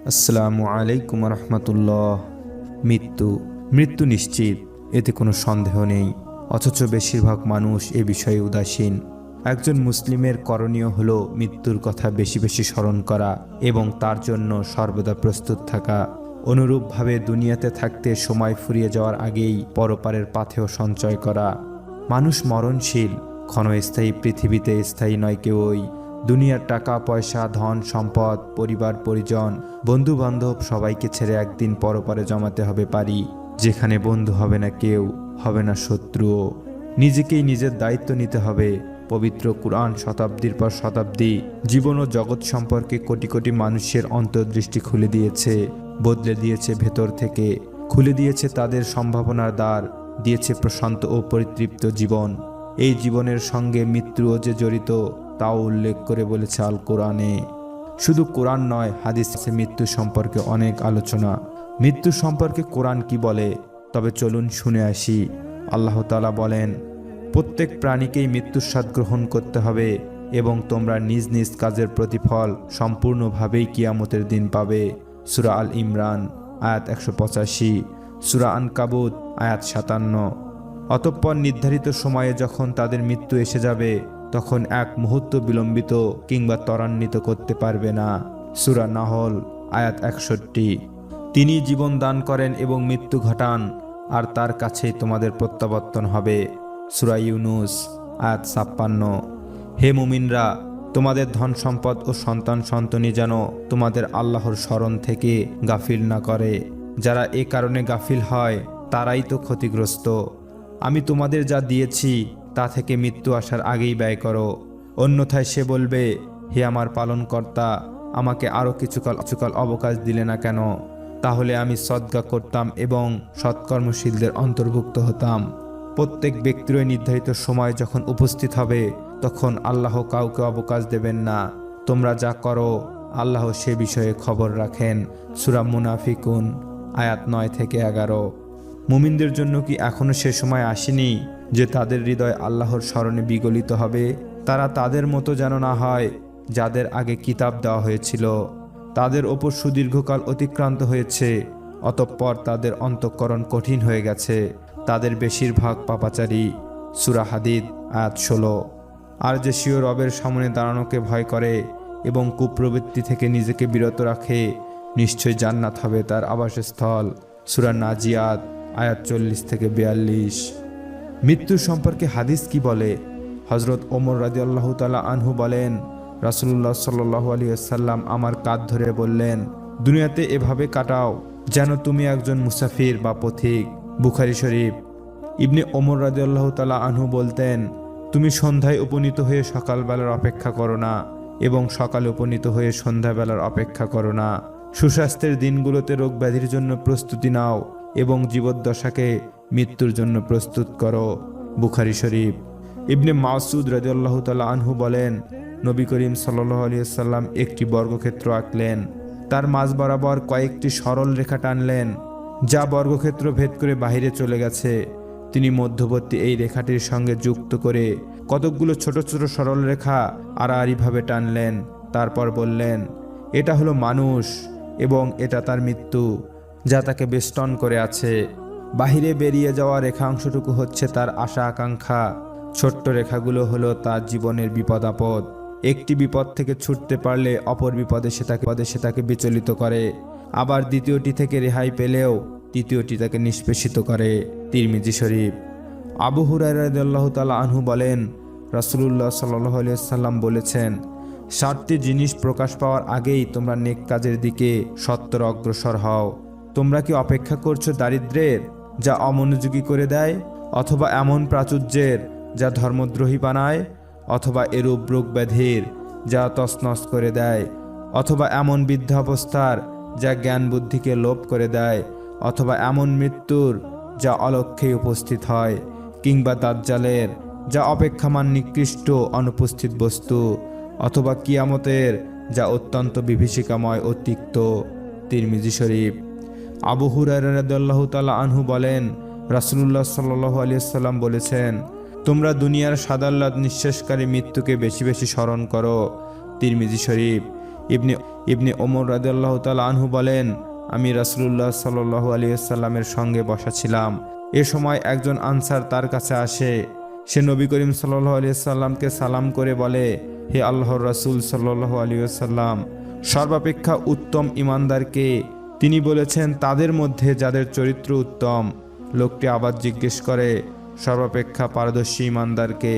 আসসালামু আলাইকুম রহমতুল্লাহ। মৃত্যু নিশ্চিত, এতে কোনো সন্দেহ নেই। অথচ বেশিরভাগ মানুষ এ বিষয়ে উদাসীন। একজন মুসলিমের করণীয় হলো মৃত্যুর কথা বেশি বেশি স্মরণ করা এবং তার জন্য সর্বদা প্রস্তুত থাকা। অনুরূপভাবে দুনিয়াতে থাকতে সময় ফুরিয়ে যাওয়ার আগেই পরপারের পাথেয় সঞ্চয় করা। মানুষ মরণশীল, ক্ষণস্থায়ী, পৃথিবীতে স্থায়ী নয় কেউই। দুনিয়ার টাকা পয়সা, ধন সম্পদ, পরিবার পরিজন, বন্ধু বান্ধব সবাইকে ছেড়ে একদিন পরপারে জমাতে হবে পারি, যেখানে বন্ধু হবে না কেউ, হবে না শত্রুও। নিজেকেই নিজের দায়িত্ব নিতে হবে। পবিত্র কুরআন শতাব্দীর পর শতাব্দী জীবন ও জগৎ সম্পর্কে কোটি কোটি মানুষের অন্তর্দৃষ্টি খুলে দিয়েছে, বদলে দিয়েছে ভেতর থেকে, খুলে দিয়েছে তাদের সম্ভাবনার দ্বার, দিয়েছে প্রশান্ত ও পরিতৃপ্ত জীবন। এই জীবনের সঙ্গে মৃত্যুও যে জড়িত তাও উল্লেখ করে বলেছে আল কোরআনে। শুধু কোরআন নয়, হাদিসে মৃত্যু সম্পর্কে অনেক আলোচনা। মৃত্যু সম্পর্কে কোরআন কি বলে, তবে চলুন শুনে আসি। আল্লাহ তাআলা বলেন, প্রত্যেক প্রাণীকেই মৃত্যুর স্বাদ গ্রহণ করতে হবে এবং তোমরা নিজ নিজ কাজের প্রতিফল সম্পূর্ণভাবেই কিয়ামতের দিন পাবে। সূরা আল ইমরান আয়াত 185, সূরা আনকাবুত আয়াত 57। অতঃপর নির্ধারিত সময়ে যখন তাদের মৃত্যু এসে যাবে, তখন এক মুহূর্ত বিলম্বিত কিংবা ত্বরান্বিত করতে পারবে না। সূরা নাহল আয়াত 61। তিনি জীবন দান করেন এবং মৃত্যু ঘটান, আর তার কাছেই তোমাদের প্রত্যাবর্তন হবে। সূরা ইউনুস আয়াত 56। হে মুমিনরা, তোমাদের ধন সম্পদ ও সন্তান সন্ততি যেন তোমাদের আল্লাহর স্মরণ থেকে গাফিল না করে। যারা এ কারণে গাফিল হয় তারাই তো ক্ষতিগ্রস্ত। আমি তোমাদের যা দিয়েছি তা থেকে মৃত্যু আসার আগেই ব্যয় করো, অন্যথায় সে বলবে, হে আমার পালনকর্তা, আমাকে আরও কিছুকাল অবকাশ দিলে না কেন? তাহলে আমি সদকা করতাম এবং সৎকর্মশীলদের অন্তর্ভুক্ত হতাম। প্রত্যেক ব্যক্তিরই নির্ধারিত সময় যখন উপস্থিত হবে, তখন আল্লাহ কাউকে অবকাশ দেবেন না। তোমরা যা করো আল্লাহ সে বিষয়ে খবর রাখেন। সূরা মুনাফিকুন আয়াত 9 থেকে 11। মুমিনদের জন্য কি এখনো সে সময় আসেনি যে তাদের হৃদয় আল্লাহর স্মরণে বিগলিত হবে? তারা তাদের মতো যেন না হয় যাদের আগে কিতাব দেওয়া হয়েছিল, তাদের ওপর সুদীর্ঘকাল অতিক্রান্ত হয়েছে, অতঃপর তাদের অন্তঃকরণ কঠিন হয়ে গেছে, তাদের বেশিরভাগ পাপাচারী। সূরা হাদিদ আয়াত 16। আর যে স্বীয় রবের সামনে দাঁড়ানোকে ভয় করে এবং কুপ্রবৃত্তি থেকে নিজেকে বিরত রাখে, নিশ্চয় জান্নাত হবে তার আবাসস্থল। সূরা নাজিয়াত আয়াত 40 থেকে 42। মৃত্যু সম্পর্কে হাদিস কি বলে? হযরত ওমর রাদিয়াল্লাহু তাআলা আনহু বলেন, রাসূলুল্লাহ সাল্লাল্লাহু আলাইহি ওয়াসাল্লাম আমার কাঁধ ধরে বললেন, দুনিয়াতে এভাবে কাটাও যেন তুমি একজন মুসাফির বা পথিক। বুখারী শরীফ। ইবনে ওমর রাদিয়াল্লাহু তাআলা আনহু বলতেন, তুমি সন্ধ্যায় উপনীত হয়ে সকালবেলার অপেক্ষা করো না এবং সকালে উপনীত হয়ে সন্ধ্যাবেলার অপেক্ষা করো না। সুস্বাস্থ্যের দিনগুলোতে রোগ ব্যাধির জন্য প্রস্তুতি নাও এবং জীবদ্দশাকে মৃত্যুর জন্য প্রস্তুত করো। বুখারী শরীফ। ইবনে মাসউদ রাদিয়াল্লাহু তাআলা আনহু বলেন, নবী করিম সাল্লাল্লাহু আলাইহি ওয়াসাল্লাম একটি বর্গক্ষেত্র আঁকলেন, তার মাঝ বরাবর কয়েকটি সরল রেখা টানলেন, যা বর্গক্ষেত্র ভেদ করে বাহিরে চলে গেছে। তিনি মধ্যবর্তী এই রেখাটির সঙ্গে যুক্ত করে কতকগুলো ছোট ছোট সরল রেখা আড়াআড়িভাবে টানলেন। তারপর বললেন, এটা হলো মানুষ এবং এটা তার মৃত্যু, যা তাকে বেষ্টন করে আছে। বাহিরে বেরিয়ে যাওয়া রেখাংশটুকু হচ্ছে তার আশা আকাঙ্ক্ষা। ছোট্ট রেখাগুলো হলো তার জীবনের বিপদ আপদ। একটি বিপদ থেকে ছুটতে পারলে অপর বিপদে সে তাকে বিচলিত করে, আবার দ্বিতীয়টি থেকে রেহাই পেলেও তৃতীয়টি তাকে নিষ্পেষিত করে। তিরমিজি শরীফ। আবু হুরায়রা রাদিয়াল্লাহু তাআলা আনহু বলেন, রাসূলুল্লাহ সাল্লাল্লাহু আলাইহি ওয়াসাল্লাম বলেছেন, 7টি জিনিস প্রকাশ পাওয়ার আগেই তোমরা নেক কাজের দিকে সত্বর অগ্রসর হও। তোমরা কি অপেক্ষা করছো দারিদ্র্যের, যা অমনোযোগী করে দেয়, অথবা এমন প্রাচুর্যের যা ধর্মদ্রোহী বানায়, অথবা এরূপ রোগ ব্যাধির যা তছনছ করে দেয়, অথবা এমন বৃদ্ধাবস্থার যা জ্ঞান বুদ্ধিকে লোপ করে দেয়, অথবা এমন মৃত্যুর যা অলক্ষ্যেই উপস্থিত হয়, কিংবা দাজ্জালের যা অপেক্ষামান নিকৃষ্ট অনুপস্থিত বস্তু, অথবা কিয়ামতের যা অত্যন্ত বিভীষিকাময় ও তিক্ত। তিরমিজি শরীফ। আবু হুরায়রা রাদিয়াল্লাহু তাআলা আনহু বলেন, রাসূলুল্লাহ সাল্লাল্লাহু আলাইহি ওয়াসাল্লাম বলেছেন, তোমরা দুনিয়ার সাদাল্লাদ নিঃশেষকারী মৃত্যুকে বেশি বেশি স্মরণ করো। তিরমিজি শরীফ। ইবনে ইবনে ওমর রাদিয়াল্লাহু তাআলা আনহু বলেন, আমি রাসূলুল্লাহ সাল্লাল্লাহু আলাইহি ওয়াসাল্লামের সঙ্গে বসা ছিলাম। এ সময় একজন আনসার তার কাছে আসে। সে নবী করিম সাল্লাল্লাহু আলাইহি ওয়াসাল্লামকে সালাম করে বলে, হে আল্লাহর রাসূল সাল্লাল্লাহু আলাইহি ওয়াসাল্লাম, সর্বাপেক্ষা উত্তম ঈমানদারকে? তিনি বলেছেন, তাদের মধ্যে যাদের চরিত্র উত্তম। লোকটি আবার জিজ্ঞেস করে, সর্বাপেক্ষা পারদর্শী ঈমানদারকে?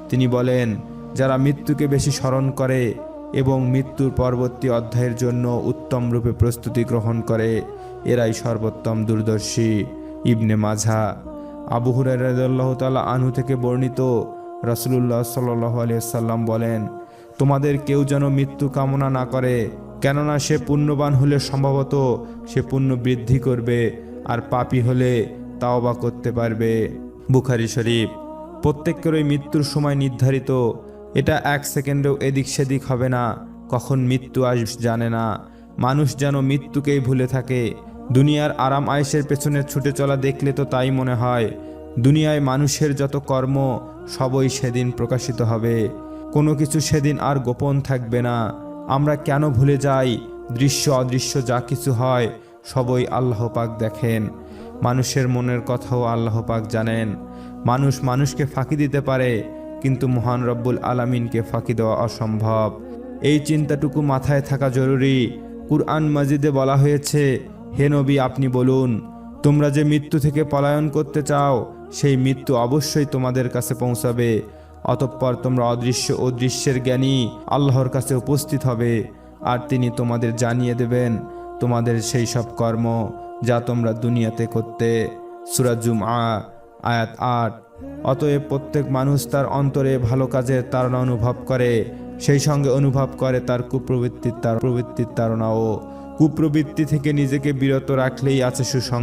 তিনি বলেন, যারা মৃত্যুকে বেশি স্মরণ করে এবং মৃত্যুর পরবর্তী অধ্যায়ের জন্য উত্তম রূপে প্রস্তুতি গ্রহণ করে, এরাই সর্বোত্তম দূরদর্শী। ইবনে মাঝা। আবু হুরায়রা রাদিয়াল্লাহু তাআলা আনহু থেকে বর্ণিত, রাসূলুল্লাহ সাল্লাল্লাহু আলাইহি ওয়াসাল্লাম বলেন, তোমাদের কেউ যেন মৃত্যু কামনা না করে, কেননা সে পুণ্যবান হলে সম্ভবত সে পুণ্য বৃদ্ধি করবে, আর পাপী হলে তাওবা করতে পারবে। বুখারী শরীফ। প্রত্যেকেরই মৃত্যুর সময় নির্ধারিত। এটা এক সেকেন্ডেও এদিক সেদিক হবে না। কখন মৃত্যু আসবে জানে না। মানুষ যেন মৃত্যুকেই ভুলে থাকে। দুনিয়ার আরাম আয়েশের পেছনে ছুটে চলা দেখলে তো তাই মনে হয়। দুনিয়ায় মানুষের যত কর্ম সবই সেদিন প্রকাশিত হবে। কোনো কিছু সেদিন আর গোপন থাকবে না। আমরা কেন ভুলে যাই, দৃশ্য অদৃশ্য যা কিছু হয় সবই আল্লাহ পাক দেখেন। মানুষের মনের কথাও আল্লাহ পাক জানেন। মানুষ মানুষকে ফাঁকি দিতে পারে, কিন্তু মহান রব্বুল আলামিনকে ফাঁকি দেওয়া অসম্ভব। এই চিন্তাটুকু মাথায় থাকা জরুরি। কুরআন মাজিদে বলা হয়েছে, হে নবী, আপনি বলুন, তোমরা যে মৃত্যু থেকে পলায়ন করতে চাও, সেই মৃত্যু অবশ্যই তোমাদের কাছে পৌঁছাবে। অতঃপর তোমরা অদৃশ্য ও দৃশ্যের জ্ঞানী আল্লাহর কাছে উপস্থিত হবে, আর তিনি তোমাদের জানিয়ে দেবেন তোমাদের সেই সব কর্ম যা তোমরা দুনিয়াতে করতে। সূরা জুমআ আয়াত 8। অতএব প্রত্যেক মানুষ তার অন্তরে ভালো কাজের তাড়না অনুভব করে, সেই সঙ্গে অনুভব করে তার কুপ্রবৃত্তির তাড়নাও। কুপ্রবৃত্তি থেকে নিজেকে বিরত রাখলেই আছে সুসংবাদ।